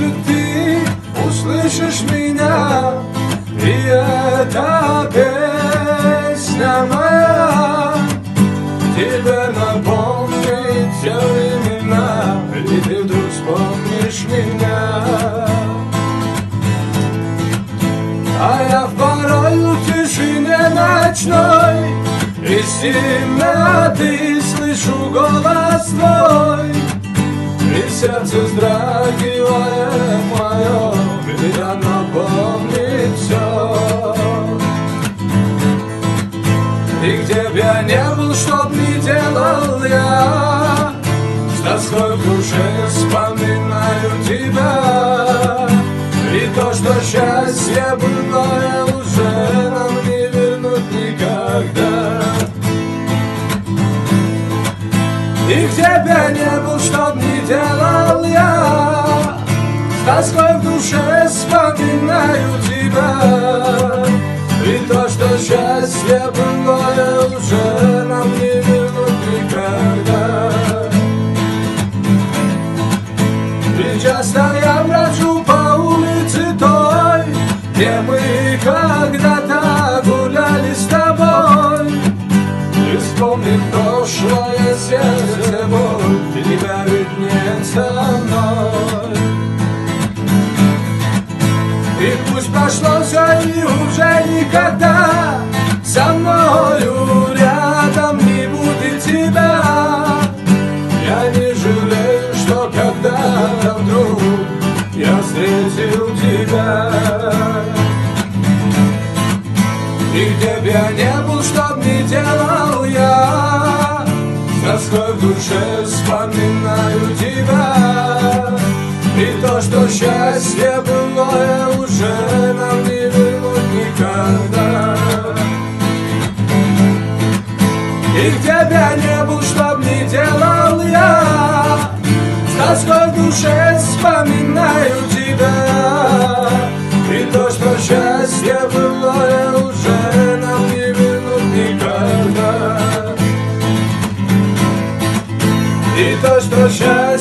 может, ты услышишь меня, и эта песня моя тебе напомнит все времена, и ты вдруг вспомнишь меня. А я в порою в тишине ночной из темноты слышу голос твой, и сердце вздрагивает мое, меня напомнит все. И где б я не был, что б ни делал я, с тоской в душе вспоминаю тебя. И то, что счастье былое уже нам не вернуть никогда. И где б я не был, что б ни делал я, с тоской в душе вспоминаю тебя. И то, что счастье былое уже нам не вернуть никогда. И часто я брожу по улице той, где мы когда-то гуляли с тобой. И вспомнит прошлое сердце боль, тебя ведь нет со мной. И пусть прошло все и уже никогда со мною рядом не будет тебя. Я не жалею, что когда-то вдруг я встретил тебя. И где б я не был, что б ни делал я, с тоской в душе вспоминаю тебя. И то, что счастье былое уже нам не вернуть никогда. И где б я не был, что б ни делал я, с тоской в душе вспоминаю тебя. И то, что счастье былое уже нам не вернуть никогда. И то, что счастье